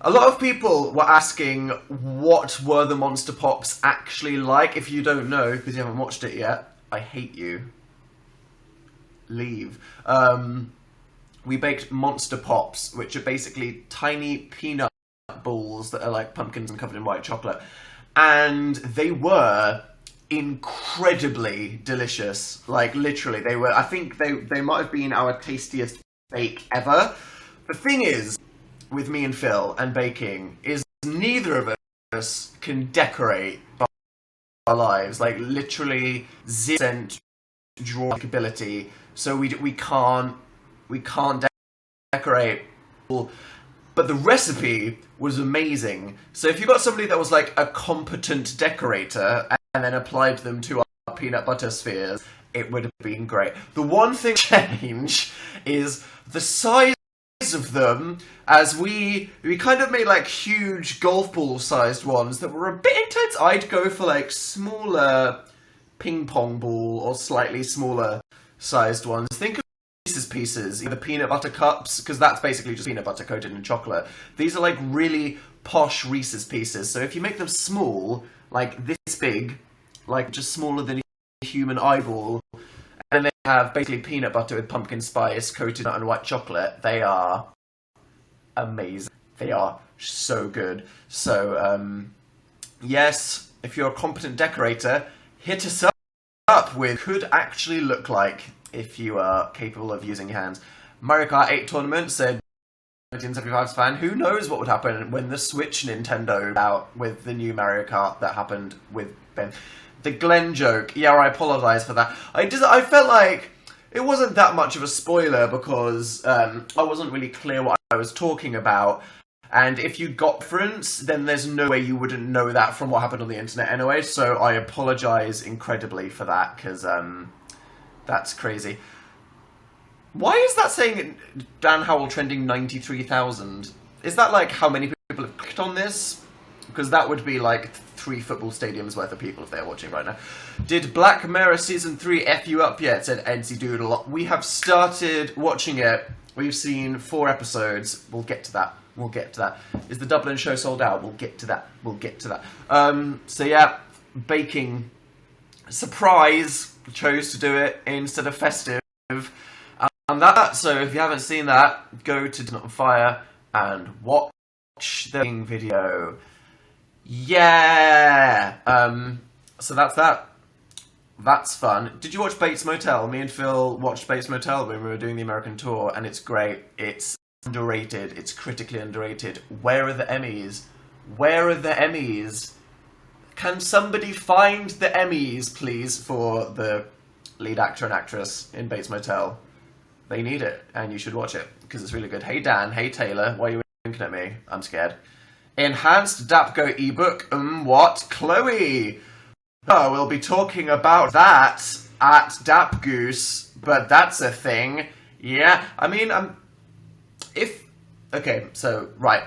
A lot of people were asking what were the Monster Pops actually like. If you don't know, because you haven't watched it yet, I hate you. Leave. We baked Monster Pops, which are basically tiny peanut balls that are like pumpkins and covered in white chocolate. And they were incredibly delicious. Like, literally, they were, I think they might have been our tastiest bake ever. The thing is, with me and Phil and baking, is neither of us can decorate our lives. Like, literally 0% drawing ability. So we can't decorate. But the recipe was amazing. So if you got somebody that was like a competent decorator and then applied them to our peanut butter spheres, it would have been great. The one thing change is the size of them, as we kind of made like huge golf ball sized ones that were a bit intense. I'd go for like smaller ping pong ball or slightly smaller sized ones. Think of Reese's Pieces, the peanut butter cups, because that's basically just peanut butter coated in chocolate. These are like really posh Reese's Pieces. So if you make them small, like this big, like just smaller than a human eyeball, and they have basically peanut butter with pumpkin spice coated in white chocolate, they are amazing. They are so good. So, yes, if you're a competent decorator, hit us up with could actually look like if you are capable of using your hands. Mario Kart 8 Tournament said 1975's fan, who knows what would happen when the Switch Nintendo out with the new Mario Kart that happened with Ben. The Glenn joke, yeah, I apologise for that. I felt like it wasn't that much of a spoiler because I wasn't really clear what I was talking about. And if you got reference, then there's no way you wouldn't know that from what happened on the internet anyway. So I apologise incredibly for that, because that's crazy. Why is that saying Dan Howell trending 93,000? Is that like how many people have clicked on this? Because that would be like 3 football stadiums worth of people if they're watching right now. Did Black Mirror Season 3 F you up yet? Said Edsy Doodle. We have started watching it. We've seen 4 episodes. We'll get to that. We'll get to that. Is the Dublin show sold out? We'll get to that. We'll get to that. So yeah, baking. Surprise! Chose to do it instead of festive. And that, so if you haven't seen that, go to Not on Fire and watch the video. Yeah! So that's that. That's fun. Did you watch Bates Motel? Me and Phil watched Bates Motel when we were doing the American tour, and it's great. It's underrated. It's critically underrated. Where are the Emmys? Where are the Emmys? Can somebody find the Emmys, please, for the lead actor and actress in Bates Motel? They need it, and you should watch it, because it's really good. Hey Dan, hey Taylor, why are you winking at me? I'm scared. Enhanced DapGo ebook, what? Chloe! Oh, we'll be talking about that at DapGoose, but that's a thing. Yeah, I mean, okay, so, right.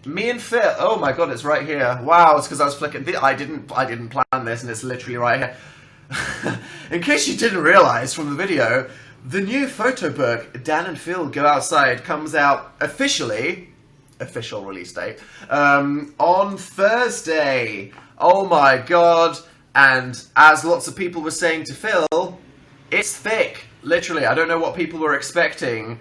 Me and Phil, oh my god, it's right here. Wow, it's because I was flicking, I didn't plan this, and it's literally right here. In case you didn't realise from the video, the new photo book, Dan and Phil Go Outside, comes out officially, official release date, on Thursday. Oh my god. And as lots of people were saying to Phil, it's thick. Literally, I don't know what people were expecting.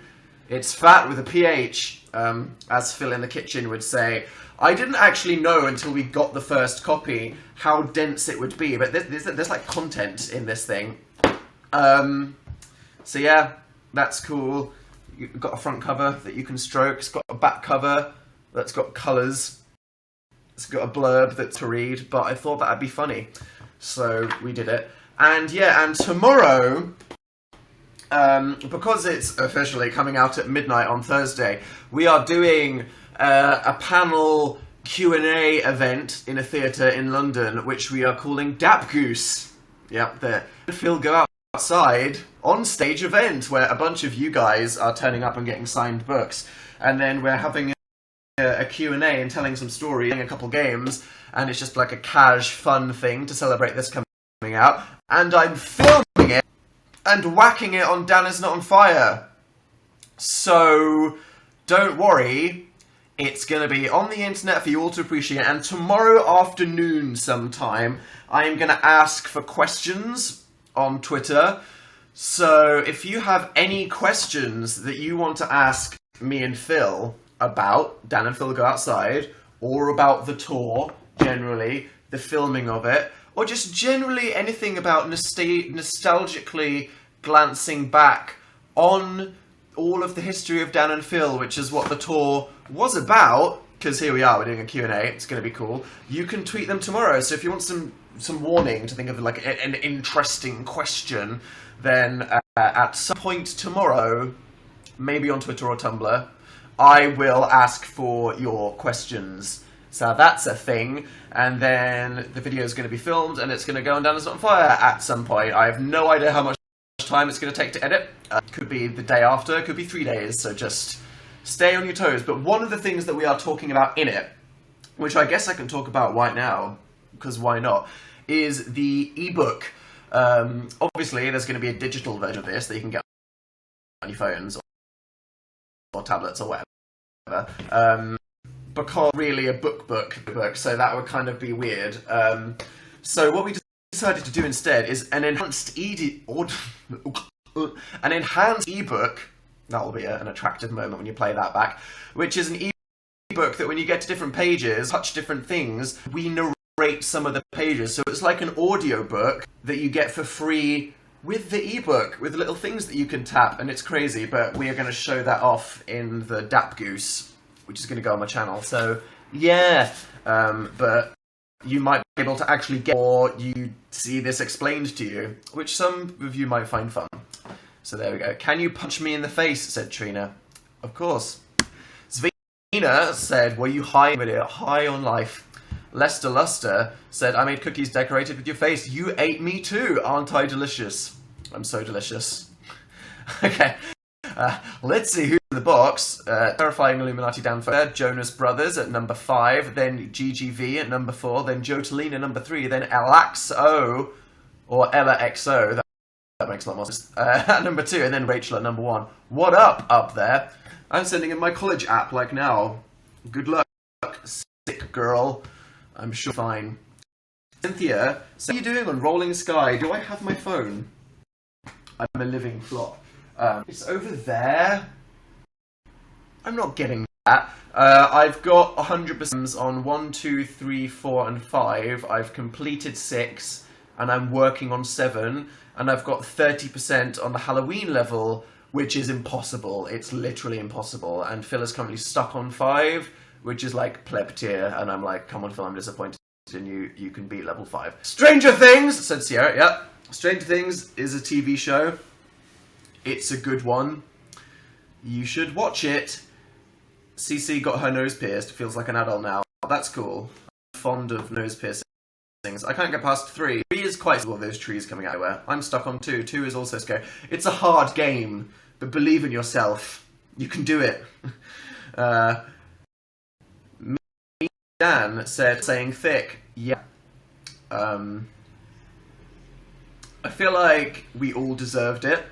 It's fat with a PH, as Phil in the kitchen would say. I didn't actually know until we got the first copy how dense it would be, but there's like content in this thing. So yeah, that's cool. You've got a front cover that you can stroke. It's got a back cover that's got colours. It's got a blurb that's to read, but I thought that'd be funny. So we did it. And yeah, and tomorrow, because it's officially coming out at midnight on Thursday, we are doing a panel Q&A event in a theatre in London, which we are calling DapGoose. Yep, the Phil Go Outside on-stage event, where a bunch of you guys are turning up and getting signed books. And then we're having a Q&A and telling some stories, playing a couple games, and it's just like a cash, fun thing to celebrate this coming out. And I'm filming it and whacking it on Dan Is Not on Fire. So, don't worry. It's going to be on the internet for you all to appreciate. And tomorrow afternoon sometime, I am going to ask for questions on Twitter. So if you have any questions that you want to ask me and Phil about Dan and Phil Go Outside, or about the tour generally, the filming of it, or just generally anything about nostalgically glancing back on all of the history of Dan and Phil, which is what the tour was about, because here we are, we're doing a Q&A, it's going to be cool. You can tweet them tomorrow, so if you want some warning to think of like an interesting question, then at some point tomorrow, maybe on Twitter or Tumblr, I will ask for your questions. So that's a thing, and then the video is going to be filmed, and it's going to go on Dan Is Not on Fire at some point. I have no idea how much time it's going to take to edit. Could be the day after, could be 3 days, so just stay on your toes. But one of the things that we are talking about in it, which I guess I can talk about right now, because why not, is the ebook. Obviously, there's going to be a digital version of this that you can get on your phones or tablets or whatever. Because really a book, so that would kind of be weird. So what we decided to do instead is an enhanced ebook. That will be an attractive moment when you play that back. Which is an ebook that when you get to different pages, touch different things, we narrate some of the pages. So it's like an audio book that you get for free with the ebook, with little things that you can tap, and it's crazy. But we are going to show that off in the Dap Goose, which is going to go on my channel. So yeah, but you might be able to actually get, or you see this explained to you, which some of you might find fun. So there we go. Can you punch me in the face? Said Trina. Of course. Zvina said, were you high in video? High on life. Lester Luster said, I made cookies decorated with your face. You ate me too. Aren't I delicious? I'm so delicious. Okay. Let's see who's in the box. Terrifying Illuminati down first. Jonas Brothers at number 5. Then GGV at number 4. Then Joe Tolina number 3. Then LXO, or Ella XO. That makes a lot more sense. At number 2. And then Rachel at number 1. What up there? I'm sending in my college app like now. Good luck, sick girl. I'm sure fine. Cynthia, so what are you doing on Rolling Sky? Do I have my phone? I'm a living flop. It's over there. I'm not getting that. I've got 100% on 1, 2, 3, 4, and 5. I've completed 6, and I'm working on 7. And I've got 30% on the Halloween level, which is impossible. It's literally impossible. And Phil is currently stuck on 5, which is like pleb tier. And I'm like, come on, Phil, I'm disappointed in you. You can beat level 5. Stranger Things, said Sierra. Yep. Stranger Things is a TV show. It's a good one. You should watch it. Cece got her nose pierced. Feels like an adult now. That's cool. I'm fond of nose piercings. I can't get past 3. 3 is quite cool, those trees coming out everywhere. I'm stuck on 2. 2 is also scary. It's a hard game, but believe in yourself. You can do it. Me, Dan said, saying thick. Yeah. I feel like we all deserved it.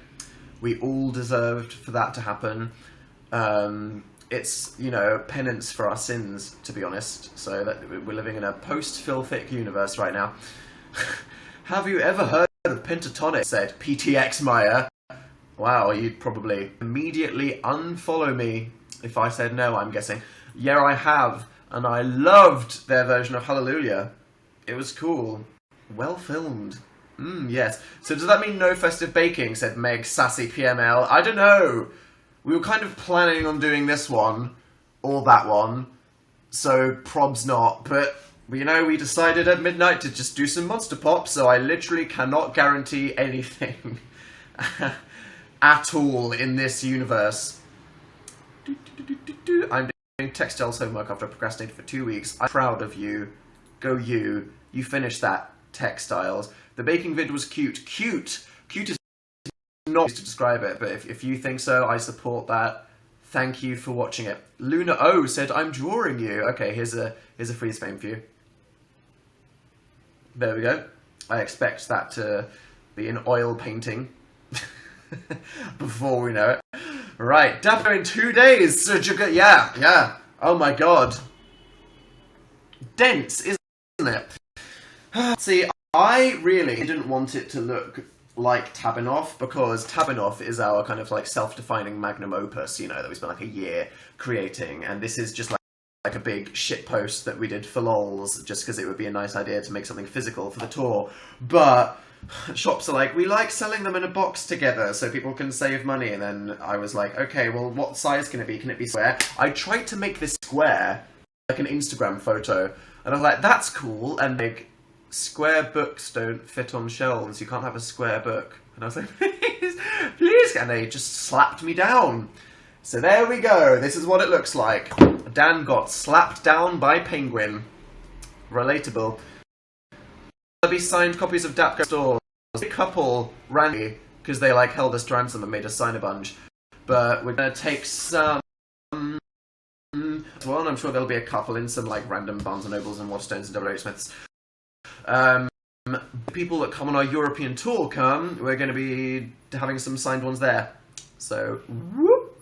We all deserved for that to happen. It's, you know, penance for our sins, to be honest. So that we're living in a post-Phil Thick universe right now. Have you ever heard of pentatonic? Said PTX Maya. Wow, you'd probably immediately unfollow me if I said no, I'm guessing. Yeah, I have. And I loved their version of Hallelujah. It was cool. Well filmed. Yes. So does that mean no festive baking? Said Meg Sassy PML. I don't know. We were kind of planning on doing this one, or that one, so probs not, but, you know, we decided at midnight to just do some Monster Pop, so I literally cannot guarantee anything at all in this universe. I'm doing textiles homework after I procrastinated for 2 weeks. I'm proud of you. Go you. You finished that, textiles. The baking vid was cute. Cute! Cute is not to describe it, but if you think so, I support that. Thank you for watching it. Luna O said, I'm drawing you. Okay, here's a freeze frame for you. There we go. I expect that to be an oil painting before we know it. Right, Dapper in 2 days. So yeah. Oh my god. Dense, isn't it? See, I really didn't want it to look like Tabinoff, because Tabinoff is our kind of like self-defining magnum opus, you know, that we spent like a year creating, and this is just like a big shit post that we did for lols, just because it would be a nice idea to make something physical for the tour. But shops are like, we like selling them in a box together so people can save money, and then I was like, okay, well, what size can it be? Can it be square? I tried to make this square, like an Instagram photo, and I was like, that's cool, and like, square books don't fit on shelves, you can't have a square book. And I was like, please, please, and they just slapped me down. So there we go, this is what it looks like. Dan got slapped down by Penguin. Relatable. There'll be signed copies of Dapco stores. A couple ran because they like held us to ransom and made us sign a bunch. But we're gonna take some well, and I'm sure there'll be a couple in some like random Barnes & Nobles and Waterstones and WH Smiths. People that come on our European tour we're going to be having some signed ones there. So, whoop.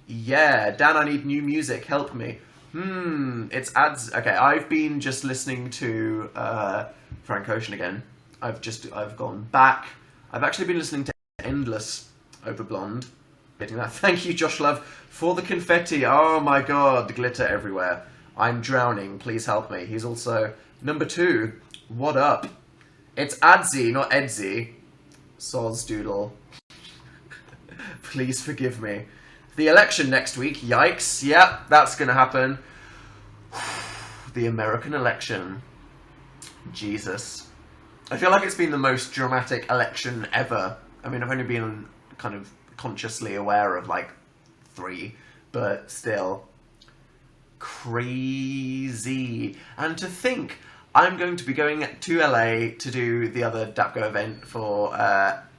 Yeah, Dan, I need new music, help me. It's ads. Okay, I've been just listening to Frank Ocean again. I've gone back. I've actually been listening to Endless over Blonde. Getting that. Thank you, Josh Love, for the confetti. Oh my god, glitter everywhere. I'm drowning, please help me. He's also number 2. What up? It's Adsy, not Edsy. Soz doodle. Please forgive me. The election next week, yikes. Yep, that's gonna happen. The American election. Jesus. I feel like it's been the most dramatic election ever. I mean, I've only been kind of consciously aware of like 3, but still. Crazy. And to think, I'm going to be going to LA to do the other Dapco event for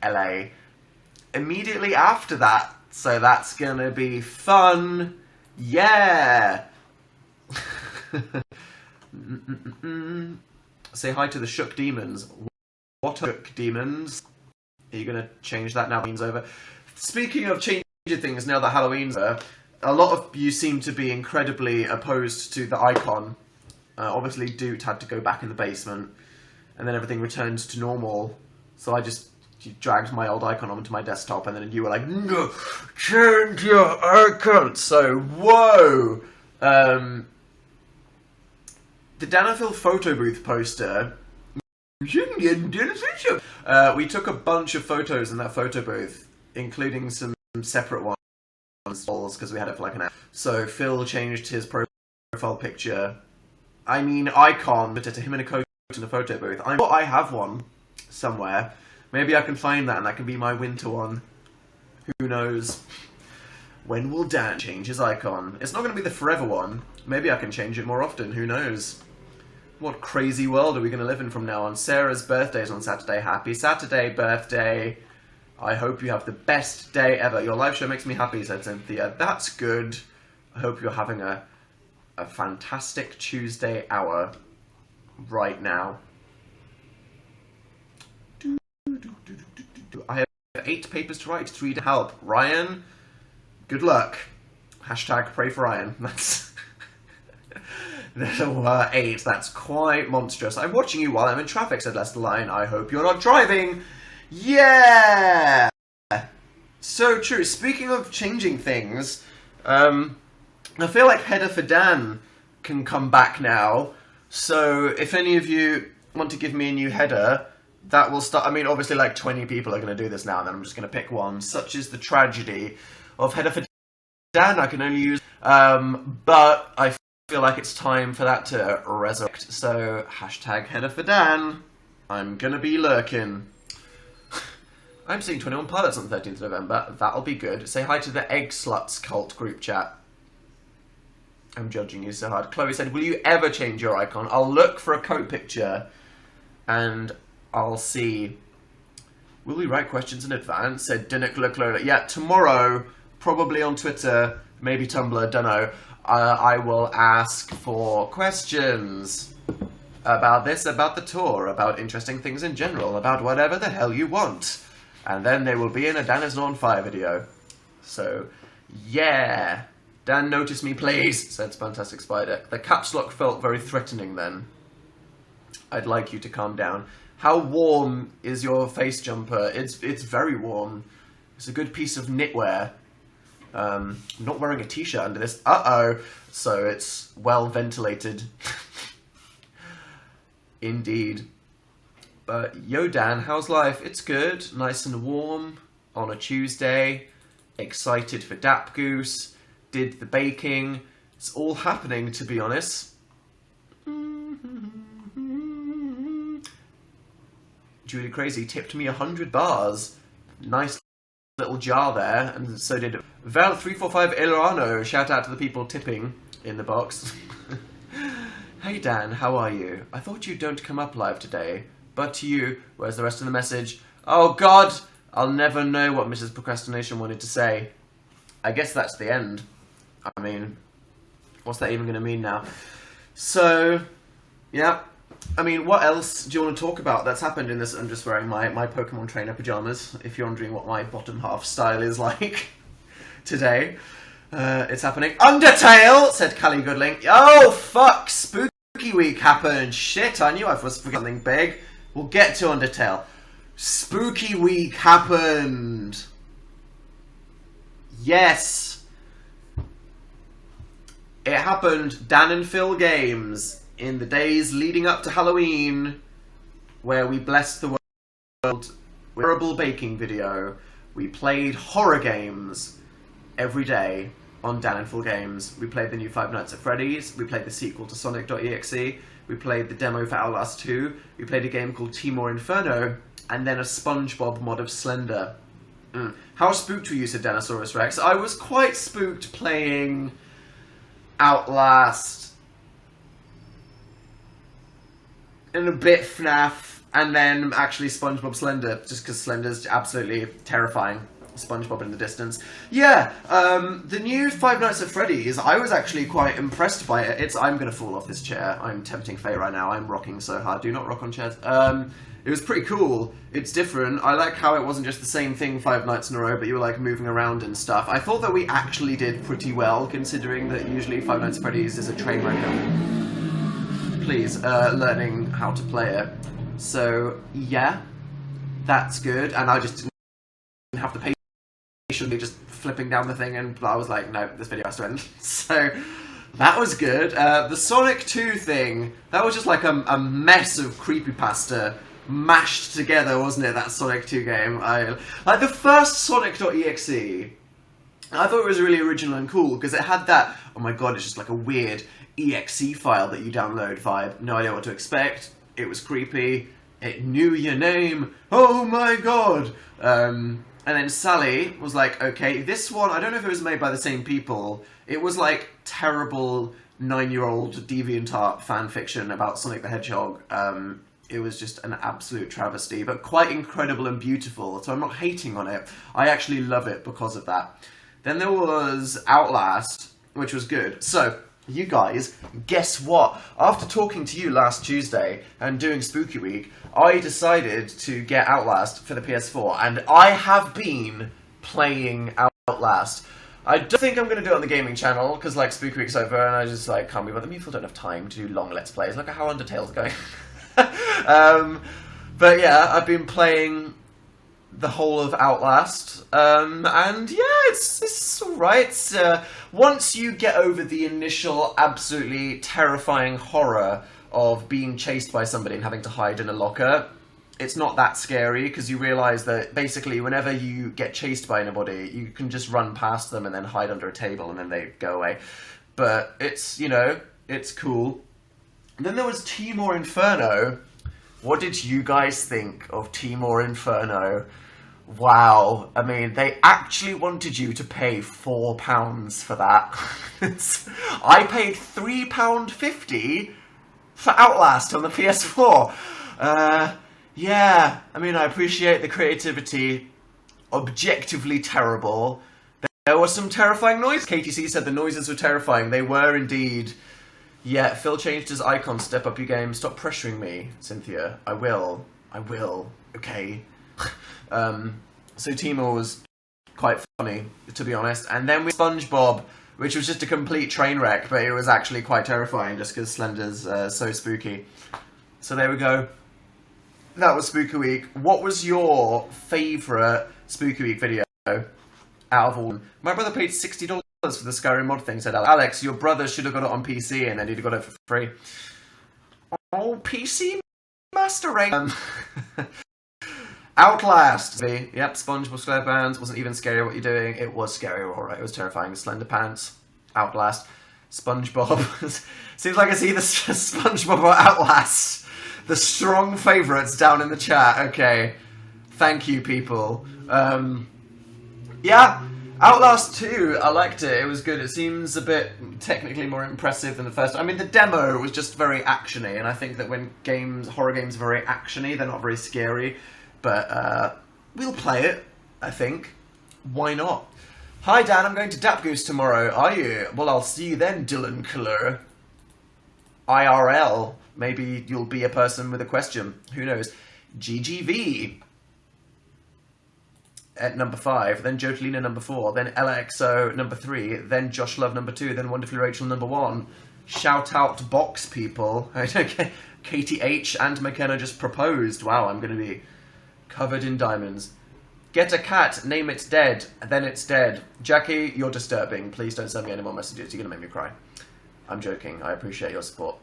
LA immediately after that, so that's gonna be fun. Yeah. Say hi to the Shook Demons. What are Shook Demons? Are you gonna change that now that Halloween's over? Speaking of changing things now that Halloween's over, a lot of you seem to be incredibly opposed to the icon. Obviously, Doot had to go back in the basement, and then everything returned to normal. So I just dragged my old icon onto my desktop, and then you were like, no, change your icon! So, whoa! The Danafil photo booth poster. We took a bunch of photos in that photo booth, including some separate ones, because we had it for like an hour. So Phil changed his profile picture. I mean, icon, but to him in a coat in a photo booth. I have one somewhere. Maybe I can find that and that can be my winter one. Who knows? When will Dan change his icon? It's not going to be the forever one. Maybe I can change it more often. Who knows? What crazy world are we going to live in from now on? Sarah's birthday is on Saturday. Happy Saturday, birthday. I hope you have the best day ever. Your live show makes me happy, said Cynthia. That's good. I hope you're having a fantastic Tuesday hour right now. I have 8 papers to write, 3 to help. Ryan, good luck. Hashtag pray for Ryan. That's... There's 8. That's quite monstrous. I'm watching you while I'm in traffic, said Lester Line. I hope you're not driving. Yeah! So true. Speaking of changing things, I feel like Header for Dan can come back now. So if any of you want to give me a new header, that will start. I mean, obviously, like 20 people are going to do this now, and then I'm just going to pick one. Such is the tragedy of Header for Dan. I can only use, but I feel like it's time for that to resurrect. So hashtag Header for Dan. I'm gonna be lurking. I'm seeing 21 Pilots on the 13th of November. That'll be good. Say hi to the Egg Sluts cult group chat. I'm judging you so hard. Chloe said, will you ever change your icon? I'll look for a coat picture and I'll see. Will we write questions in advance? Said Dinnick. Yeah, tomorrow, probably on Twitter, maybe Tumblr, dunno. I will ask for questions about this, about the tour, about interesting things in general, about whatever the hell you want. And then they will be in a Dan is not on fire video. So, yeah. Dan, notice me, please, said Fantastic Spider. The caps lock felt very threatening then. I'd like you to calm down. How warm is your face jumper? It's very warm. It's a good piece of knitwear. I'm not wearing a t-shirt under this. Uh-oh. So it's well ventilated. Indeed. But yo, Dan, how's life? It's good. Nice and warm on a Tuesday. Excited for Dap Goose. Did the baking. It's all happening, to be honest. Julie Crazy tipped me 100 bars. Nice little jar there, and so did Val345 Elrano. Shout out to the people tipping in the box. Hey Dan, how are you? I thought you don't come up live today, but to you, where's the rest of the message? Oh God, I'll never know what Mrs. Procrastination wanted to say. I guess that's the end. I mean, what's that even going to mean now? So, yeah. I mean, what else do you want to talk about that's happened in this? I'm just wearing my Pokemon trainer pyjamas, if you're wondering what my bottom half style is like today. It's happening. Undertale, said Callie Goodling. Oh, fuck, Spooky Week happened. Shit, I knew I was forgetting something big. We'll get to Undertale. Spooky Week happened. Yes. It happened. Dan and Phil games. In the days leading up to Halloween, where we blessed the world with a horrible baking video, we played horror games every day on Dan and Phil Games. We played the new Five Nights at Freddy's, we played the sequel to Sonic.exe, we played the demo for Outlast 2, we played a game called Timor Inferno, and then a SpongeBob mod of Slender. How spooked were you, said Dinosaurus Rex? I was quite spooked playing Outlast, and a bit FNAF, and then actually SpongeBob Slender, just because Slender's absolutely terrifying. SpongeBob in the distance. Yeah, the new Five Nights at Freddy's, I was actually quite impressed by it. I'm going to fall off this chair. I'm tempting fate right now. I'm rocking so hard. Do not rock on chairs. It was pretty cool. It's different. I like how it wasn't just the same thing 5 nights in a row, but you were like moving around and stuff. I thought that we actually did pretty well, considering that usually Five Nights at Freddy's is a train wreck of, please, learning how to play it. So, yeah, that's good. And I just didn't have the patiently just flipping down the thing, and I was like, no, this video has to end. So, that was good. The Sonic 2 thing, that was just like a mess of creepypasta mashed together, wasn't it, that Sonic 2 game? Like, the first Sonic.exe, I thought it was really original and cool, because it had that, oh my god, it's just like a weird exe file that you download vibe. No idea what to expect. It was creepy. It knew your name. Oh my god! And then Sally was like, okay, this one, I don't know if it was made by the same people. It was like terrible 9-year-old DeviantArt fan fiction about Sonic the Hedgehog. It was just an absolute travesty, but quite incredible and beautiful, so I'm not hating on it. I actually love it because of that. Then there was Outlast, which was good. So, you guys, guess what? After talking to you last Tuesday and doing Spooky Week, I decided to get Outlast for the PS4, and I have been playing Outlast. I don't think I'm going to do it on the gaming channel, because like Spooky Week's over, and I just like can't be bothered. People don't have time to do long Let's Plays. Look at how Undertale's going. But yeah, I've been playing the whole of Outlast, and yeah, it's alright. Once you get over the initial absolutely terrifying horror of being chased by somebody and having to hide in a locker, it's not that scary, because you realise that basically whenever you get chased by anybody, you can just run past them and then hide under a table and then they go away. But it's, you know, it's cool. And then there was Timor Inferno. What did you guys think of Timor Inferno? Wow. I mean, they actually wanted you to pay £4 for that. I paid £3.50 for Outlast on the PS4. Yeah, I mean, I appreciate the creativity. Objectively terrible. There was some terrifying noise. KTC said the noises were terrifying. They were indeed. Yeah, Phil changed his icon. Step up your game. Stop pressuring me, Cynthia. I will. Okay. So Timor was quite funny, to be honest. And then with SpongeBob, which was just a complete train wreck, but it was actually quite terrifying just because Slender's so spooky. So there we go. That was Spooky Week. What was your favourite Spooky Week video out of all? My brother paid $60 for the Skyrim mod thing, said Alex. Alex, your brother should have got it on PC and then he'd have got it for free. Oh, PC Master Race. Outlast. Yep, SpongeBob SquarePants. Wasn't even scary what you're doing. It was scary, alright. It was terrifying. Slender Pants. Outlast. SpongeBob. Seems like it's either SpongeBob or Outlast. The strong favourites down in the chat. Okay. Thank you, people. Yeah. Outlast 2, I liked it. It was good. It seems a bit technically more impressive than the first. I mean, the demo was just very actiony, and I think that when horror games are very actiony, they're not very scary. But we'll play it, I think. Why not? Hi, Dan. I'm going to Dapgoose tomorrow. Are you? Well, I'll see you then, Dylan Klur. IRL. Maybe you'll be a person with a question. Who knows? GGV. At number 5, then Jotelina number 4, then LXO number 3, then Josh Love number 2, then Wonderfully Rachel number 1. Shout out box people. Katie H and McKenna just proposed. Wow, I'm going to be covered in diamonds. Get a cat, name it dead, then it's dead. Jackie, you're disturbing. Please don't send me any more messages. You're going to make me cry. I'm joking. I appreciate your support.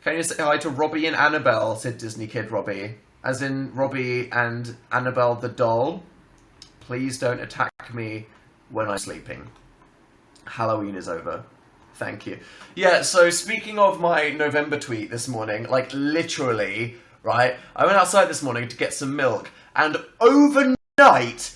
Can you say hi to Robbie and Annabelle, said Disney Kid Robbie. As in Robbie and Annabelle the doll. Please don't attack me when I'm sleeping. Halloween is over. Thank you. Yeah, so speaking of my November tweet this morning, like literally, right, I went outside this morning to get some milk, and overnight,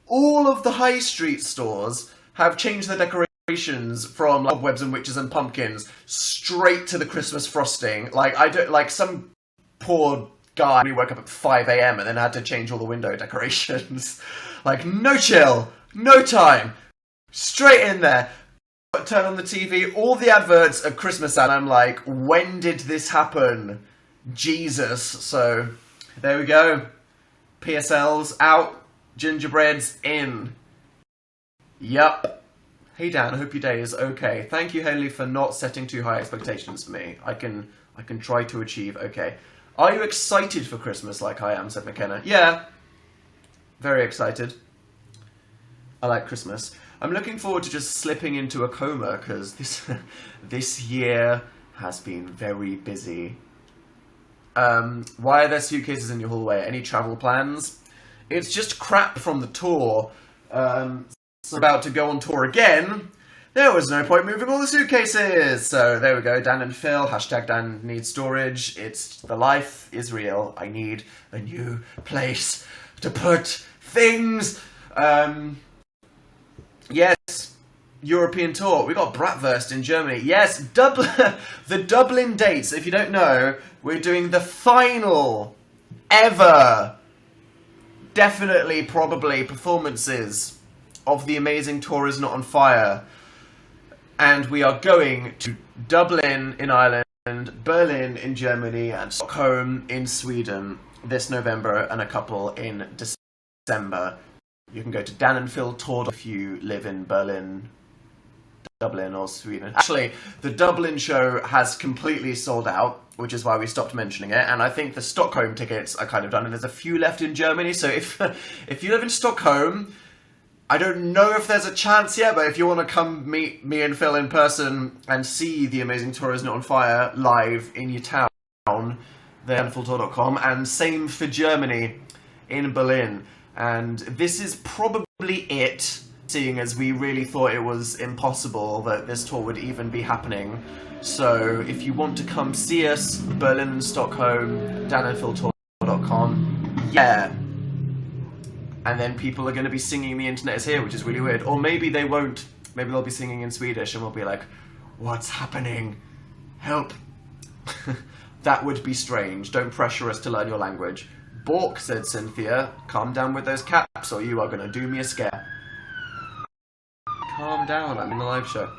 all of the high street stores have changed their decorations from like, cobwebs and witches and pumpkins straight to the Christmas frosting. Like some poor guy who woke up at 5 AM and then had to change all the window decorations. Like, no chill, no time, straight in there. Turn on the TV, all the adverts of Christmas, and I'm like, when did this happen? Jesus. So, there we go. PSLs out, gingerbreads in. Yup. Hey Dan, I hope your day is okay. Thank you, Haley, for not setting too high expectations for me. I can try to achieve okay. Are you excited for Christmas like I am, said McKenna. Yeah. Very excited. I like Christmas. I'm looking forward to just slipping into a coma, because this year has been very busy. Why are there suitcases in your hallway? Any travel plans? It's just crap from the tour. So about to go on tour again. There was no point moving all the suitcases. So there we go, Dan and Phil, hashtag Dan needs storage. The life is real. I need a new place to put things. Yes, European tour. We got Bratwurst in Germany. Yes, the Dublin dates. If you don't know, we're doing the final ever, definitely, probably, performances of The Amazing Tour Is Not on Fire. And we are going to Dublin in Ireland, Berlin in Germany, and Stockholm in Sweden this November, and a couple in December. You can go to Dan and Phil Tour if you live in Berlin, Dublin, or Sweden. Actually, the Dublin show has completely sold out, which is why we stopped mentioning it, and I think the Stockholm tickets are kind of done, and there's a few left in Germany, so if you live in Stockholm, I don't know if there's a chance yet, but if you want to come meet me and Phil in person and see The Amazing Tour Is Not on Fire live in your town, then danandphiltour.com, and same for Germany in Berlin. And this is probably it, seeing as we really thought it was impossible that this tour would even be happening. So if you want to come see us, Berlin and Stockholm, danandphiltour.com, yeah. And then people are going to be singing The Internet Is Here, which is really weird. Or maybe they won't. Maybe they'll be singing in Swedish and we'll be like, what's happening? Help. That would be strange. Don't pressure us to learn your language. Bork, said Cynthia. Calm down with those caps or you are going to do me a scare. Calm down, I'm in the live show.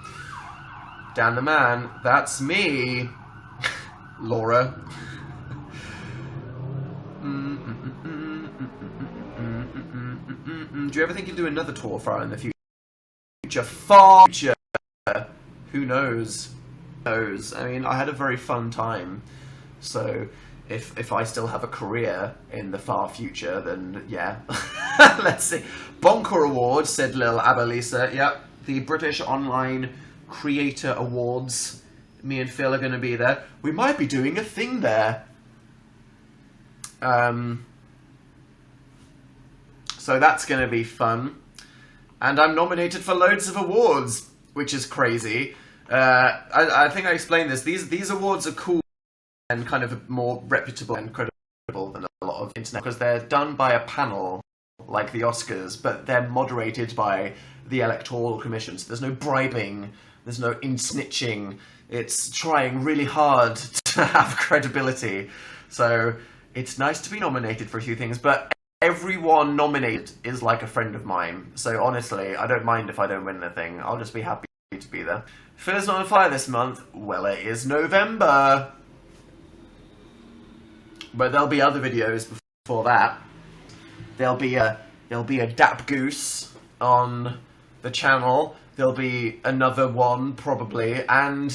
Dan the man, that's me. Laura. Do you ever think you'll do another tour for Ireland in the future? future, far future. Who knows? I mean, I had a very fun time. So, if I still have a career in the far future, then yeah. Let's see. Bonker Award, said Lil Abalisa. Yep, the British Online Creator Awards. Me and Phil are going to be there. We might be doing a thing there. So that's going to be fun. And I'm nominated for loads of awards, which is crazy. I think I explained this. These awards are cool and kind of more reputable and credible than a lot of internet, because they're done by a panel, like the Oscars, but they're moderated by the Electoral Commission. So there's no bribing, there's no in-snitching. It's trying really hard to have credibility. So it's nice to be nominated for a few things, but everyone nominated is like a friend of mine. So honestly, I don't mind if I don't win anything. I'll just be happy to be there. Phil is not on fire this month. Well, it is November. But there'll be other videos before that. There'll be a Dap Goose on the channel. There'll be another one, probably, and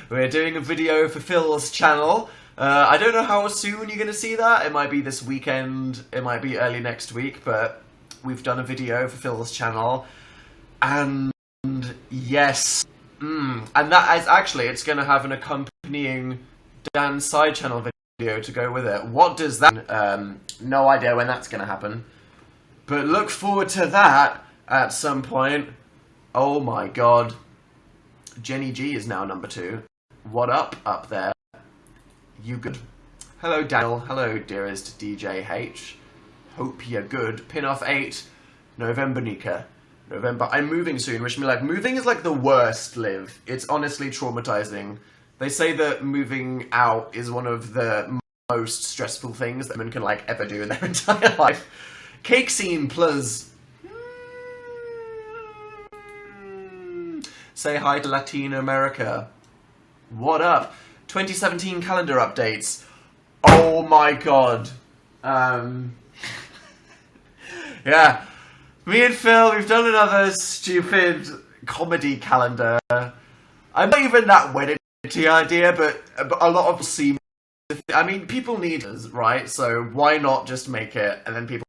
we're doing a video for Phil's channel. I don't know how soon you're going to see that. It might be this weekend, it might be early next week, but we've done a video for Phil's channel. And yes, and that is actually, it's going to have an accompanying Dan's side channel video to go with it. What does that... no idea when that's going to happen. But look forward to that at some point. Oh my god. Jenny G is now number 2. What up there? You good? Hello Daniel. Hello dearest DJ H. Hope you're good. Pin-off 8. November Nika. November. I'm moving soon, which means like moving is like the worst, Liv. It's honestly traumatizing. They say that moving out is one of the most stressful things that women can like ever do in their entire life. Cake scene plus. Say hi to Latin America. What up? 2017 calendar updates. Oh my god. Yeah. Me and Phil, we've done another stupid comedy calendar. I'm not even that wedded to the idea, but a lot of seem... I mean, people need us, right? So why not just make it, and then people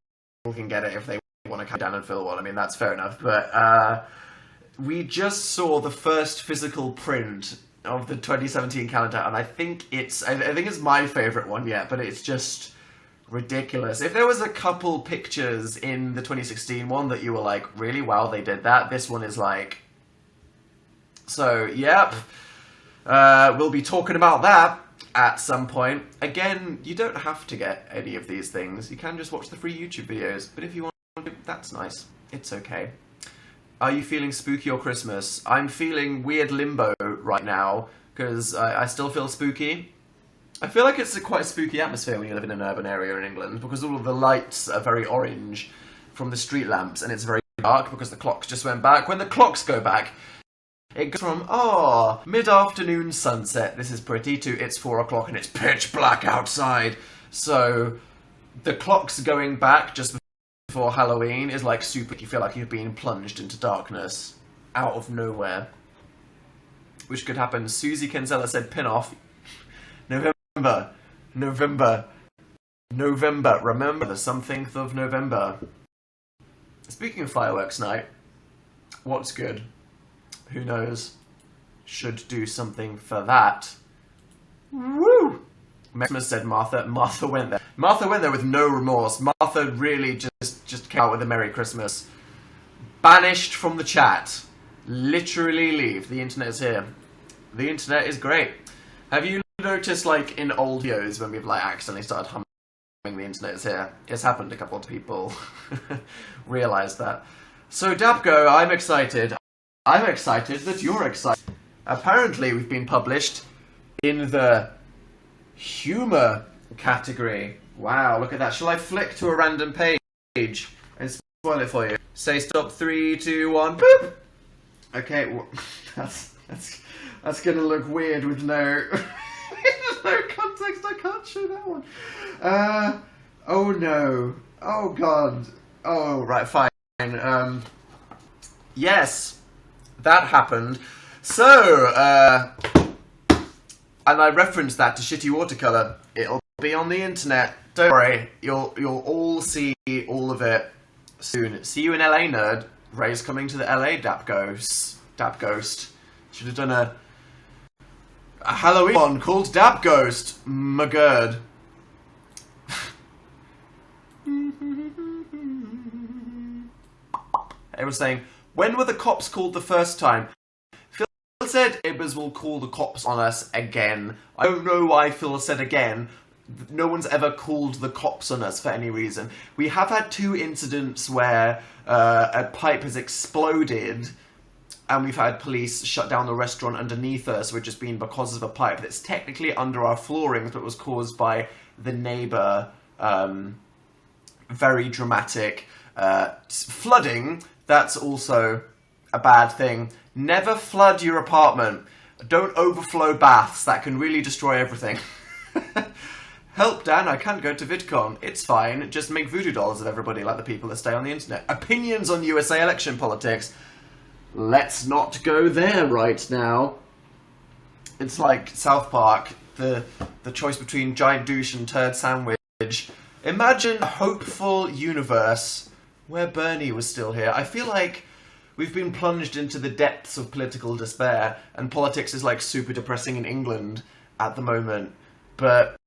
can get it if they want to come down and Phil one. I mean, that's fair enough. But we just saw the first physical print of the 2017 calendar, and I think it's my favourite one yet, but it's just ridiculous. If there was a couple pictures in the 2016 one that you were like, really, wow, they did that, this one is like... So, yep. We'll be talking about that at some point. Again, you don't have to get any of these things. You can just watch the free YouTube videos, but if you want to, that's nice. It's okay. Are you feeling spooky or Christmas? I'm feeling weird limbo right now, because I still feel spooky. I feel like it's quite a spooky atmosphere when you live in an urban area in England, because all of the lights are very orange from the street lamps, and it's very dark because the clocks just went back. When the clocks go back, it goes from, oh, mid-afternoon sunset, this is pretty, to it's 4 o'clock and it's pitch black outside. So the clocks going back just before Halloween is like super, you feel like you've been plunged into darkness out of nowhere. Which could happen. Susie Kenzella said pin off. November. Remember the something of November. Speaking of fireworks night, what's good? Who knows? Should do something for that. Woo! Maximus said Martha. Martha went there. Martha went there with no remorse. Martha really just came out with a Merry Christmas. Banished from the chat. Literally leave. The internet is here. The internet is great. Have you noticed, like, in old videos when we've, like, accidentally started humming the internet is here? It's happened a couple of people realised that. So, Dabgo, I'm excited. I'm excited that you're excited. Apparently, we've been published in the humour category. Wow, look at that. Shall I flick to a random page and spoil it for you? Say stop, 3, 2, 1, boop! Okay, well, that's gonna look weird with no, no context. I can't show that one. Oh no. Oh god. Oh, right, fine. Yes, that happened. So, and I referenced that to shitty watercolour. It'll be on the internet. Don't worry, you'll all see all of it soon. See you in LA, nerd. Ray's coming to the LA Dap Ghost. Should have done a Halloween one called Dap Ghost. McGurd. It was saying, when were the cops called the first time? Phil said neighbours will call the cops on us again. I don't know why Phil said again. No one's ever called the cops on us for any reason. We have had 2 incidents where a pipe has exploded and we've had police shut down the restaurant underneath us, which has been because of a pipe that's technically under our flooring, but was caused by the neighbour. Very dramatic. Flooding, that's also a bad thing. Never flood your apartment. Don't overflow baths. That can really destroy everything. Help, Dan, I can't go to VidCon. It's fine. Just make voodoo dolls of everybody like the people that stay on the internet. Opinions on USA election politics. Let's not go there right now. It's like South Park, the choice between giant douche and turd sandwich. Imagine a hopeful universe where Bernie was still here. I feel like we've been plunged into the depths of political despair, and politics is like super depressing in England at the moment. But,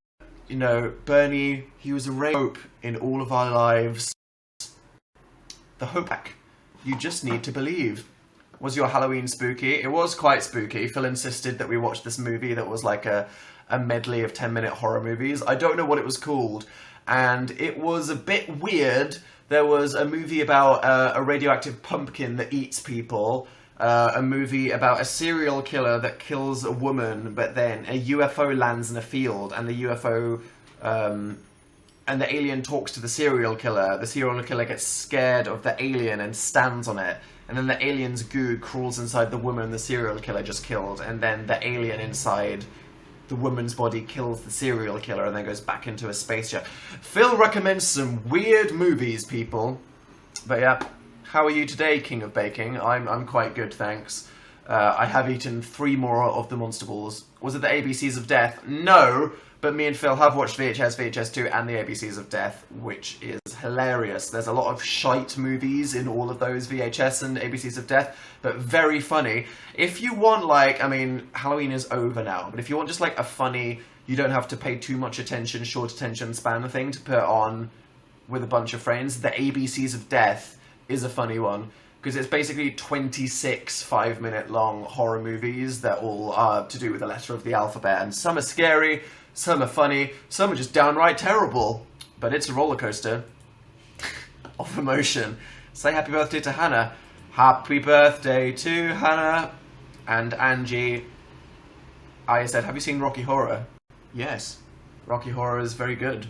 you know, Bernie, he was a ray of hope in all of our lives. The hope back. You just need to believe. Was your Halloween spooky? It was quite spooky. Phil insisted that we watch this movie that was like a medley of 10-minute horror movies. I don't know what it was called, and it was a bit weird. There was a movie about a radioactive pumpkin that eats people, a movie about a serial killer that kills a woman, but then a UFO lands in a field, and the UFO, and the alien talks to the serial killer. The serial killer gets scared of the alien and stands on it, and then the alien's goo crawls inside the woman the serial killer just killed, and then the alien inside the woman's body kills the serial killer and then goes back into a spaceship. Phil recommends some weird movies, people. But yeah, how are you today, King of Baking? I'm quite good, thanks. I have eaten 3 more of the Monster Balls. Was it the ABCs of Death? No, but me and Phil have watched VHS, VHS 2 and the ABCs of Death, which is hilarious. There's a lot of shite movies in all of those VHS and ABCs of Death, but very funny. If you want, like, I mean, Halloween is over now, but if you want just like a funny, you don't have to pay too much attention, short attention span thing to put on with a bunch of friends, the ABCs of Death is a funny one. Because it's basically 26 5-minute long horror movies that all are to do with the letter of the alphabet. And some are scary, some are funny, some are just downright terrible. But it's a roller coaster of emotion. Say happy birthday to Hannah. Happy birthday to Hannah. And Angie. I said, have you seen Rocky Horror? Yes. Rocky Horror is very good.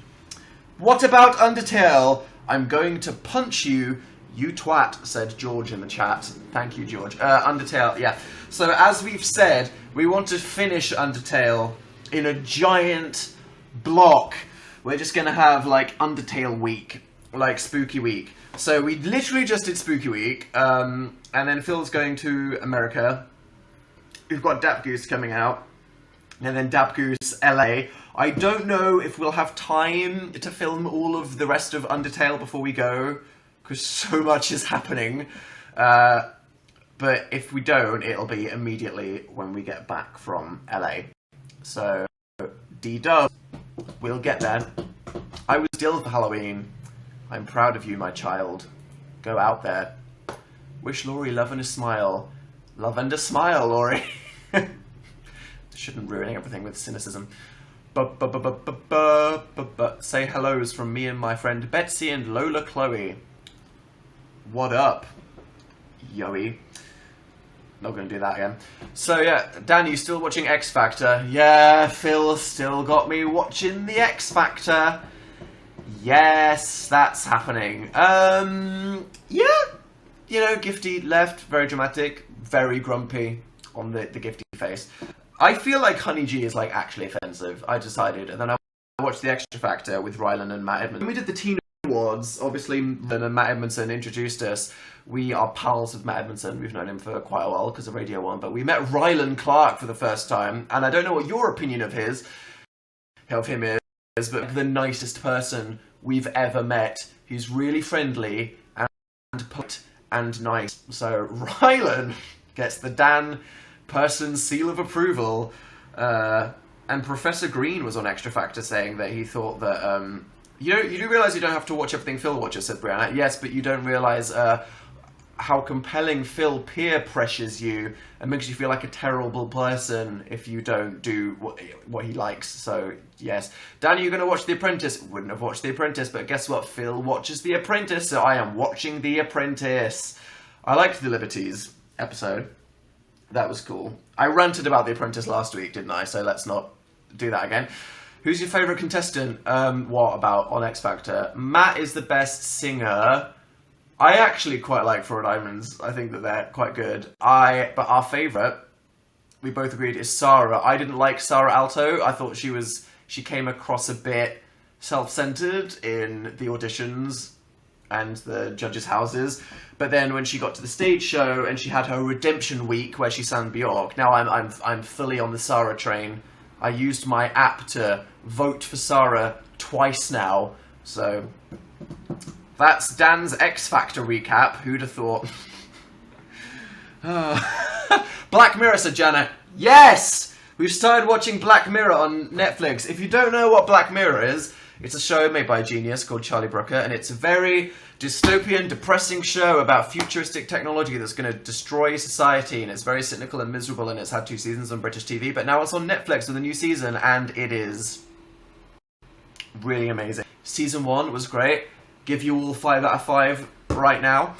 What about Undertale? I'm going to punch you. You twat, said George in the chat. Thank you, George. Undertale, yeah. So, as we've said, we want to finish Undertale in a giant block. We're just going to have, like, Undertale week. Like, Spooky Week. So, we literally just did Spooky Week. And then Phil's going to America. We've got Dap Goose coming out. And then Dap Goose LA. I don't know if we'll have time to film all of the rest of Undertale before we go, because so much is happening. But if we don't, it'll be immediately when we get back from LA. So, D-dub, we'll get there. I was still for Halloween. I'm proud of you, my child. Go out there. Wish Laurie love and a smile. Love and a smile, Laurie. Shouldn't ruin everything with cynicism. Say hellos from me and my friend Betsy and Lola Chloe. What up, Yoey? Not gonna do that again. So yeah, Dan, you still watching X Factor? Yeah, Phil still got me watching the X Factor. Yes, that's happening. Yeah, you know, Gifty left, very dramatic, very grumpy on the Gifty face. I feel like Honey G is like actually offensive. I decided, and then I watched the Extra Factor with Rylan and Matt Edmonds. We did the Teen Awards, obviously, when Matt Edmondson introduced us. We are pals with Matt Edmondson. We've known him for quite a while because of Radio 1. But we met Rylan Clark for the first time. And I don't know what your opinion of him is, but the nicest person we've ever met. He's really friendly and polite and nice. So Rylan gets the Dan person seal of approval. And Professor Green was on Extra Factor saying that he thought that... you do realise you don't have to watch everything Phil watches, said Brianna. Yes, but you don't realise... how compelling Phil peer pressures you and makes you feel like a terrible person if you don't do what he likes. So, yes. Dan, are you going to watch The Apprentice? Wouldn't have watched The Apprentice, but guess what? Phil watches The Apprentice, so I am watching The Apprentice. I liked the Liberties episode. That was cool. I ranted about The Apprentice last week, didn't I? So let's not do that again. Who's your favourite contestant? What about on X Factor? Matt is the best singer. I actually quite like Four Diamonds. I think that they're quite good. But our favourite, we both agreed, is Sarah. I didn't like Sarah Alto. I thought she came across a bit self-centered in the auditions and the judges' houses. But then when she got to the stage show and she had her redemption week where she sang Bjork, now I'm fully on the Sarah train. I used my app to vote for Sarah twice now. So that's Dan's X Factor recap. Who'd have thought? Black Mirror, said Jana. Yes! We've started watching Black Mirror on Netflix. If you don't know what Black Mirror is, it's a show made by a genius called Charlie Brooker, and it's a very dystopian, depressing show about futuristic technology that's going to destroy society, and it's very cynical and miserable, and it's had 2 seasons on British TV, but now it's on Netflix with a new season, and it is really amazing. Season 1 was great. Give you all 5 out of 5 right now.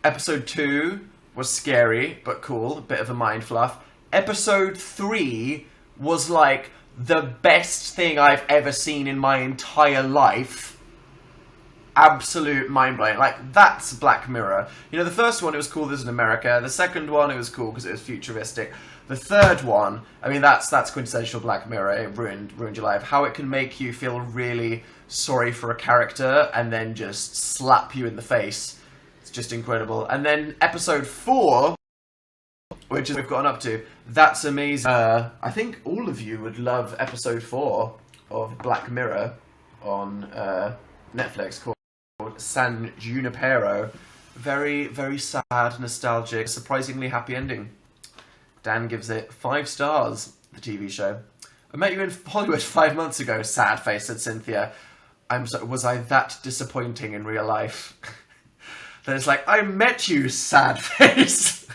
Episode 2 was scary, but cool. A bit of a mind fluff. Episode 3 was like the best thing I've ever seen in my entire life. Absolute mind-blowing. Like, that's Black Mirror. You know, the first one, it was cool, this is in America. The second one, it was cool because it was futuristic. The third one, I mean, that's quintessential Black Mirror. It ruined your life. How it can make you feel really sorry for a character and then just slap you in the face. It's just incredible. And then episode 4, which is what we've gotten up to, that's amazing. I think all of you would love episode 4 of Black Mirror on Netflix called San Junipero. Very, very sad, nostalgic, surprisingly happy ending. Dan gives it 5 stars, the TV show. I met you in Hollywood 5 months ago, sad face, said Cynthia. Was I that disappointing in real life? Then it's like, I met you, sad face.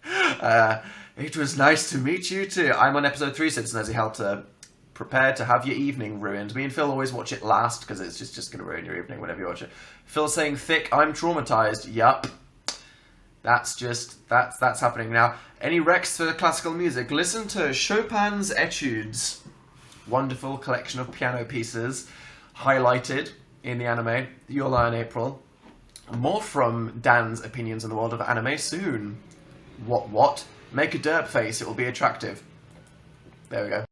It was nice to meet you too. I'm on episode 3, said Snazzy Helter. Prepare to have your evening ruined. Me and Phil always watch it last because it's just going to ruin your evening whenever you watch it. Phil saying thick, I'm traumatized. Yup. That's happening now. Any recs for classical music? Listen to Chopin's Etudes. Wonderful collection of piano pieces highlighted in the anime. You'll learn in April. More from Dan's opinions in the world of anime soon. What? Make a derp face, it will be attractive. There we go.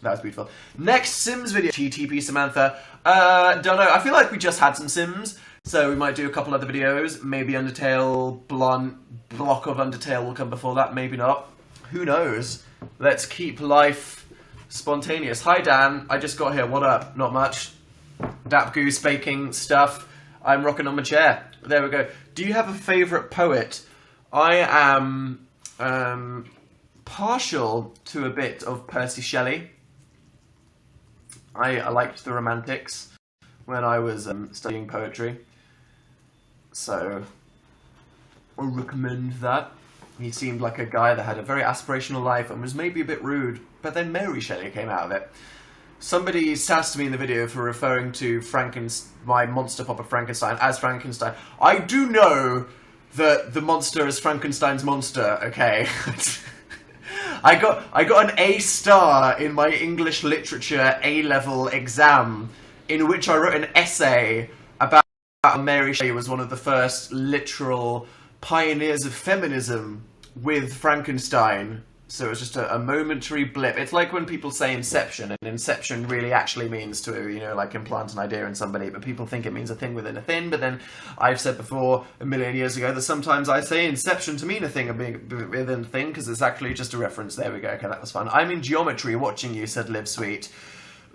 That was beautiful. Next Sims video. TTP Samantha. Don't know. I feel like we just had some Sims, so we might do a couple other videos. Maybe Undertale, block of Undertale will come before that. Maybe not. Who knows? Let's keep life spontaneous. Hi Dan, I just got here. What up? Not much. Dap Goose baking stuff. I'm rocking on my chair. There we go. Do you have a favourite poet? I am partial to a bit of Percy Shelley. I liked the Romantics when I was studying poetry, so I recommend that. He seemed like a guy that had a very aspirational life and was maybe a bit rude, but then Mary Shelley came out of it. Somebody sassed me in the video for referring to my monster puppet Frankenstein as Frankenstein. I do know that the monster is Frankenstein's monster, okay? I got an A star in my English literature A-level exam, in which I wrote an essay about how Mary Shelley was one of the first literal pioneers of feminism with Frankenstein. So it was just a momentary blip. It's like when people say inception, and inception really actually means to, you know, like implant an idea in somebody, but people think it means a thing within a thing. But then I've said before, a million years ago, that sometimes I say inception to mean a thing within a thing, because it's actually just a reference. There we go. Okay, that was fun. I'm in geometry watching you, said Live Sweet.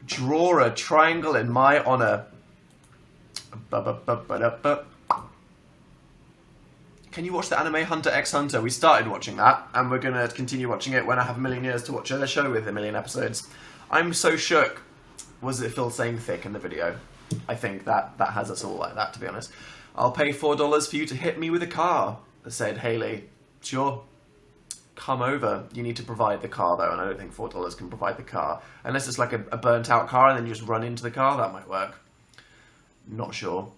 Draw a triangle in my honor. Can you watch the anime Hunter x Hunter? We started watching that, and we're going to continue watching it when I have a million years to watch a show with a million episodes. I'm so shook. Was it Phil saying thick in the video? I think that has us all like that, to be honest. I'll pay $4 for you to hit me with a car, said Haley. Sure. Come over. You need to provide the car, though, and I don't think $4 can provide the car. Unless it's like a burnt-out car, and then you just run into the car, that might work. Not sure.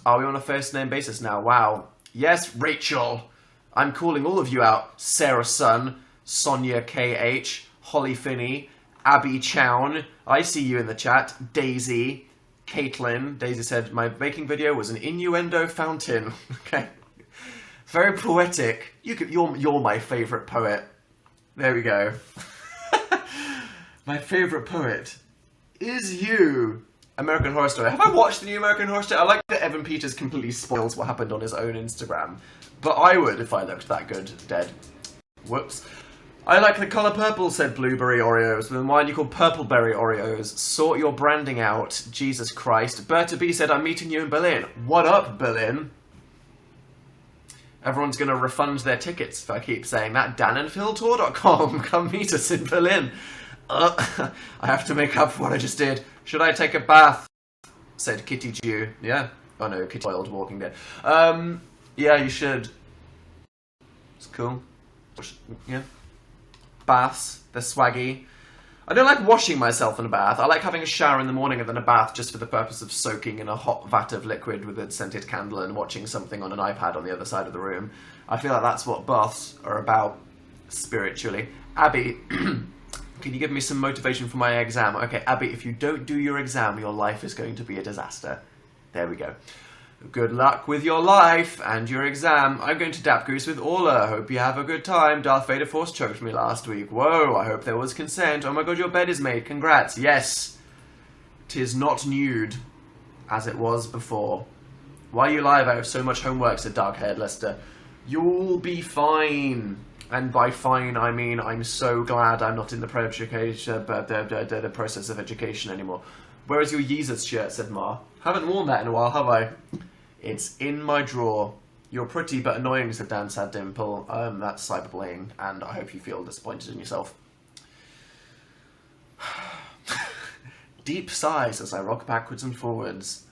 Are we on a first-name basis now? Wow. Yes, Rachel. I'm calling all of you out. Sarah Sun, Sonia KH, Holly Finney, Abby Chown. I see you in the chat. Daisy, Caitlin. Daisy said, my baking video was an innuendo fountain. Okay. Very poetic. You're my favourite poet. There we go. My favourite poet is you. American Horror Story. Have I watched the new American Horror Story? I like that Evan Peters completely spoils what happened on his own Instagram. But I would if I looked that good dead. Whoops. I like the colour purple, said Blueberry Oreos. Then why are you called Purpleberry Oreos? Sort your branding out. Jesus Christ. Berta B said, I'm meeting you in Berlin. What up, Berlin? Everyone's going to refund their tickets if I keep saying that. danandphiltour.com. Come meet us in Berlin. I have to make up for what I just did. Should I take a bath? Said Kitty Jew. Yeah. Oh no, Kitty Oiled Walking Dead. Yeah, you should. It's cool. Yeah. Baths. They're swaggy. I don't like washing myself in a bath. I like having a shower in the morning and then a bath just for the purpose of soaking in a hot vat of liquid with a scented candle and watching something on an iPad on the other side of the room. I feel like that's what baths are about spiritually. Abby... Can you give me some motivation for my exam? Okay, Abby, if you don't do your exam, your life is going to be a disaster. There we go. Good luck with your life and your exam. I'm going to Dap Goose with Orla. Hope you have a good time. Darth Vader force choked me last week. Whoa, I hope there was consent. Oh my god, your bed is made. Congrats. Yes. 'Tis not nude, as it was before. Why are you live? I have so much homework, said Dark-haired Lester. You'll be fine. And by fine, I mean I'm so glad I'm not in the the process of education anymore. Where is your Yeezus shirt, said Ma. Haven't worn that in a while, have I? It's in my drawer. You're pretty but annoying, said Dan Sad Dimple. That's cyberbullying, and I hope you feel disappointed in yourself. Deep sighs as I rock backwards and forwards.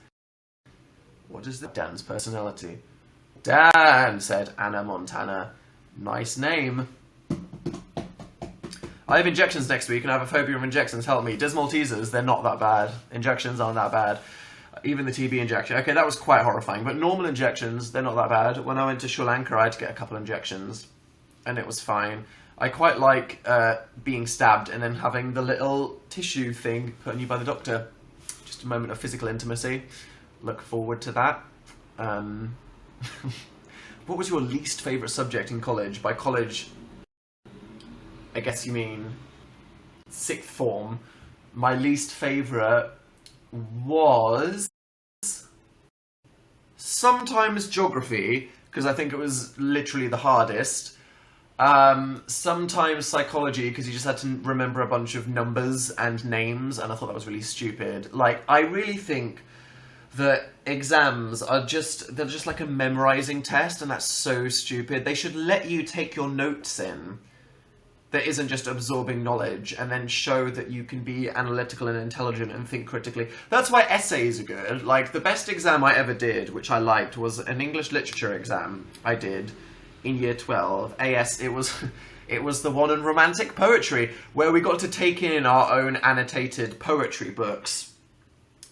What is Dan's personality? Dan, said Anna Montana. Nice name. I have injections next week and I have a phobia of injections. Help me. Dismal teasers, they're not that bad. Injections aren't that bad. Even the TB injection. Okay, that was quite horrifying. But normal injections, they're not that bad. When I went to Sri Lanka, I had to get a couple injections. And it was fine. I quite like being stabbed and then having the little tissue thing put on you by the doctor. Just a moment of physical intimacy. Look forward to that. What was your least favourite subject in college? By college, I guess you mean sixth form. My least favourite was sometimes geography, because I think it was literally the hardest. Sometimes psychology, because you just had to remember a bunch of numbers and names, and I thought that was really stupid. Like, I really think that exams are they're just like a memorizing test, and that's so stupid. They should let you take your notes in that isn't just absorbing knowledge, and then show that you can be analytical and intelligent and think critically. That's why essays are good. Like, the best exam I ever did, which I liked, was an English literature exam I did in year 12. It was the one on romantic poetry, where we got to take in our own annotated poetry books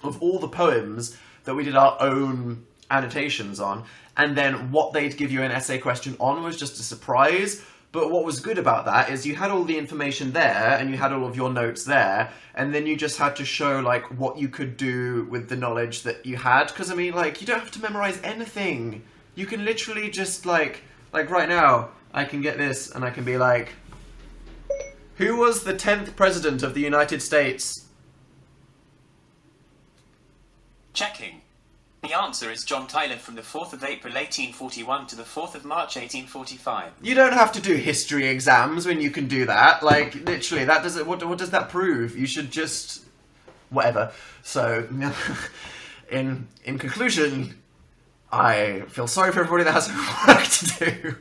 of all the poems that we did our own annotations on, and then what they'd give you an essay question on was just a surprise. But what was good about that is you had all the information there, and you had all of your notes there, and then you just had to show, like, what you could do with the knowledge that you had. Because, I mean, like, you don't have to memorize anything. You can literally just, like right now, I can get this and I can be like, who was the 10th president of the United States? Checking. The answer is John Tyler from the 4th of April 1841 to the 4th of March 1845. You don't have to do history exams when you can do that. Like, literally, that doesn't. What does that prove? You should just whatever. So, in conclusion, I feel sorry for everybody that has work to do.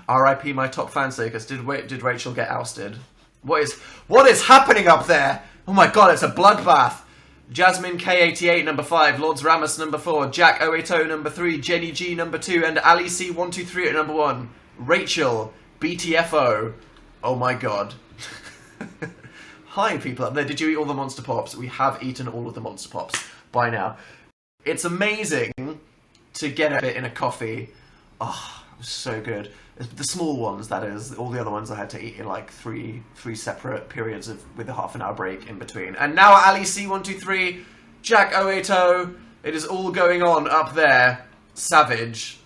R.I.P. my top fan seekers. Did Rachel get ousted? What is happening up there? Oh my god, it's a bloodbath. Jasmine K88 number 5, Lords Ramus number 4, Jack 080 number 3, Jenny G number 2, and Ali C123 at number 1. Rachel BTFO. Oh my god. Hi people up there, did you eat all the Monster Pops? We have eaten all of the Monster Pops by now. It's amazing to get a bit in a coffee. Oh, it was so good. The small ones, that is. All the other ones I had to eat in like three separate periods with a half-an-hour break in between. And now Ali C123, Jack 080, it is all going on up there. Savage.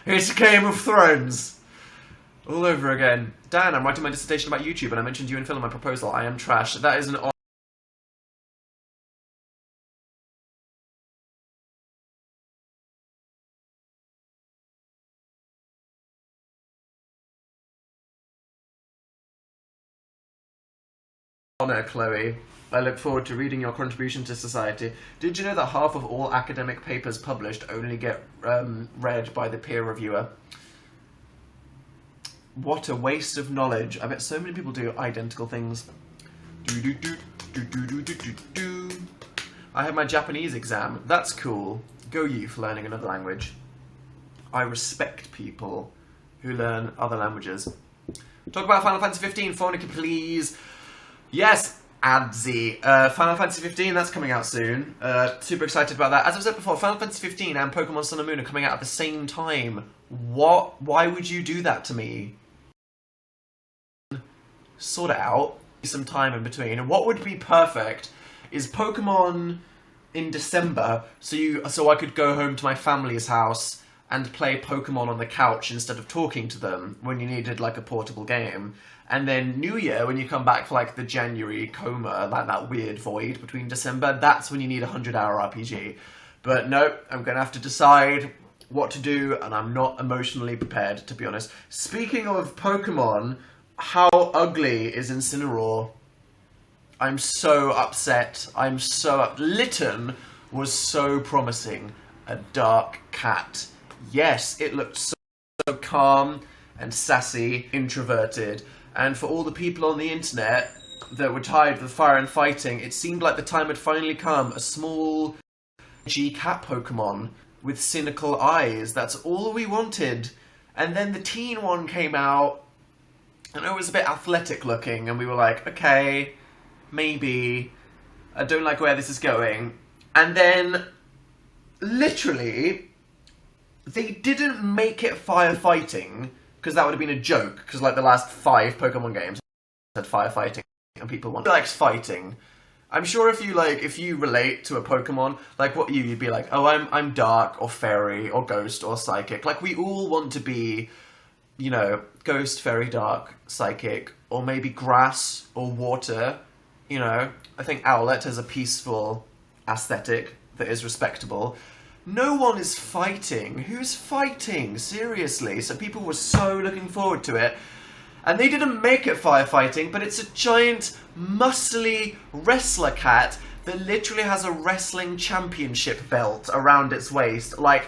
It's Game of Thrones. All over again. Dan, I'm writing my dissertation about YouTube and I mentioned you in film in my proposal. I am trash. That is an honor, Chloe. I look forward to reading your contribution to society. Did you know that half of all academic papers published only get read by the peer reviewer? What a waste of knowledge. I bet so many people do identical things. I have my Japanese exam. That's cool. Go you for learning another language. I respect people who learn other languages. Talk about Final Fantasy 15, Phonica, please. Yes, Adzi. Final Fantasy 15, that's coming out soon. Super excited about that. As I've said before, Final Fantasy 15 and Pokemon Sun and Moon are coming out at the same time. What? Why would you do that to me? Sort it out. Some time in between. And what would be perfect is Pokemon in December, so I could go home to my family's house and play Pokemon on the couch instead of talking to them when you needed like a portable game. And then New Year, when you come back for like the January coma, like that weird void between December, that's when you need a 100-hour RPG. But no, I'm going to have to decide what to do, and I'm not emotionally prepared, to be honest. Speaking of Pokemon, how ugly is Incineroar? I'm so upset. Litten was so promising. A dark cat. Yes, it looked so calm and sassy, introverted. And for all the people on the internet that were tired of the fire and fighting, it seemed like the time had finally come. A small G-cat Pokemon with cynical eyes. That's all we wanted. And then the teen one came out, and it was a bit athletic looking, and we were like, okay, maybe. I don't like where this is going. And then, literally, they didn't make it firefighting, because that would have been a joke, because like the last 5 Pokemon games had firefighting, and people likes fighting. I'm sure if you relate to a Pokemon, like what you'd be like, oh, I'm dark, or fairy, or ghost, or psychic. Like, we all want to be, you know, ghost, fairy, dark, psychic, or maybe grass, or water, you know. I think Owlette has a peaceful aesthetic that is respectable. No one is fighting. Who's fighting? Seriously. So people were so looking forward to it. And they didn't make it firefighting, but it's a giant, muscly wrestler cat that literally has a wrestling championship belt around its waist. Like,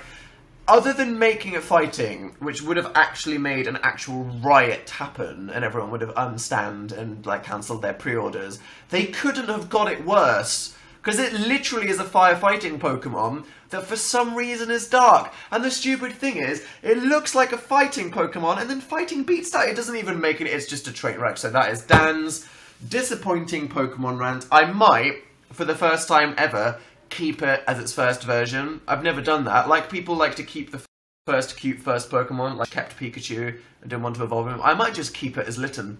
other than making it fighting, which would have actually made an actual riot happen, and everyone would have unstand and, like, cancelled their pre-orders, they couldn't have got it worse. Because it literally is a firefighting Pokemon that for some reason is dark. And the stupid thing is, it looks like a fighting Pokemon, and then fighting beats that. It doesn't even make it, it's just a train wreck. So that is Dan's disappointing Pokemon rant. I might, for the first time ever, keep it as its first version. I've never done that. Like, people like to keep the first Pokemon, like kept Pikachu and didn't want to evolve him. I might just keep it as Litten.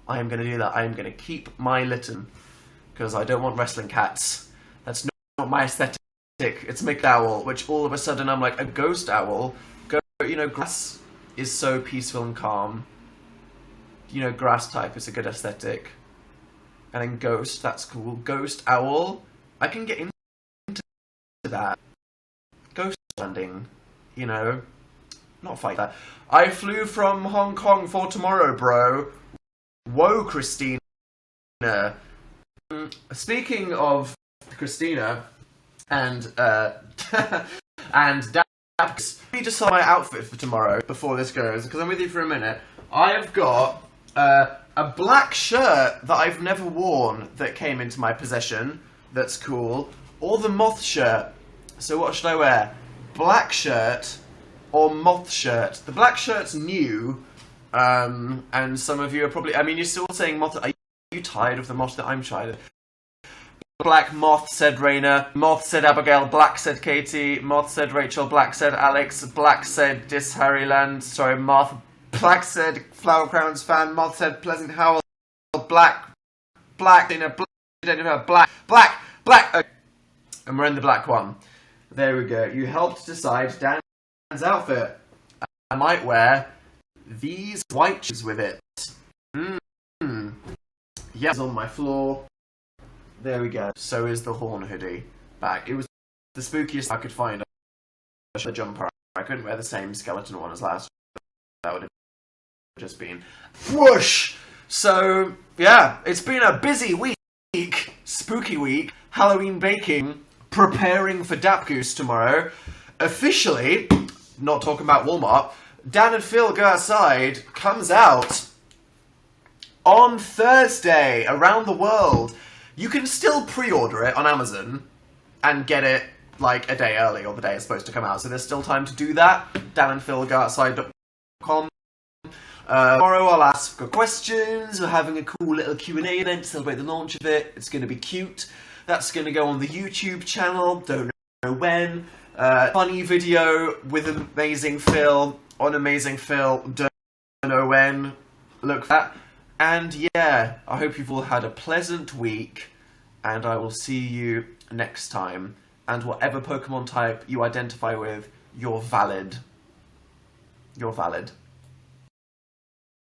I am going to do that. I am going to keep my Litten. Because I don't want wrestling cats. That's not my aesthetic. It's McDowell, which all of a sudden I'm like, a ghost owl? You know, grass, is so peaceful and calm. You know, grass type is a good aesthetic. And then ghost, that's cool. Ghost owl, I can get into that. Ghost landing, you know, not fight that. I flew from Hong Kong for tomorrow, bro. Whoa, Christina. Speaking of Christina and and Dax, let me just saw my outfit for tomorrow before this goes, because I'm with you for a minute. I've got a black shirt that I've never worn that came into my possession. That's cool. Or the moth shirt. So what should I wear? Black shirt or moth shirt? The black shirt's new, and some of you are probably... I mean, you're still saying moth. Are you tired of the moth that I'm tired of? Black moth, said Raina. Moth, said Abigail. Black, said Katie. Moth, said Rachel. Black, said Alex. Black, said Dis Harryland. Sorry, moth. Black, said Flower Crowns fan. Moth, said Pleasant Howell. Black, you know, black. Okay. And we're in the black one. There we go. You helped decide Dan's outfit. I might wear these white shoes with it. Yeah, it's on my floor. There we go. So is the horn hoodie back. It was the spookiest I could find. The jumper. I couldn't wear the same skeleton one as last. That would have just been whoosh. So yeah, it's been a busy week, spooky week, Halloween baking, preparing for Dapgoose tomorrow. Officially, not talking about Walmart. Dan and Phil Go Outside comes out on Thursday around the world. You can still pre-order it on Amazon and get it like a day early or the day it's supposed to come out. So there's still time to do that. danandphilgooutside.com. Tomorrow I'll ask for questions. We're having a cool little Q&A event to celebrate the launch of it. It's going to be cute. That's going to go on the YouTube channel. Don't know when. Funny video with Amazing Phil on Amazing Phil. Don't know when. Look for that. And yeah, I hope you've all had a pleasant week, and I will see you next time. And whatever Pokemon type you identify with, you're valid. You're valid.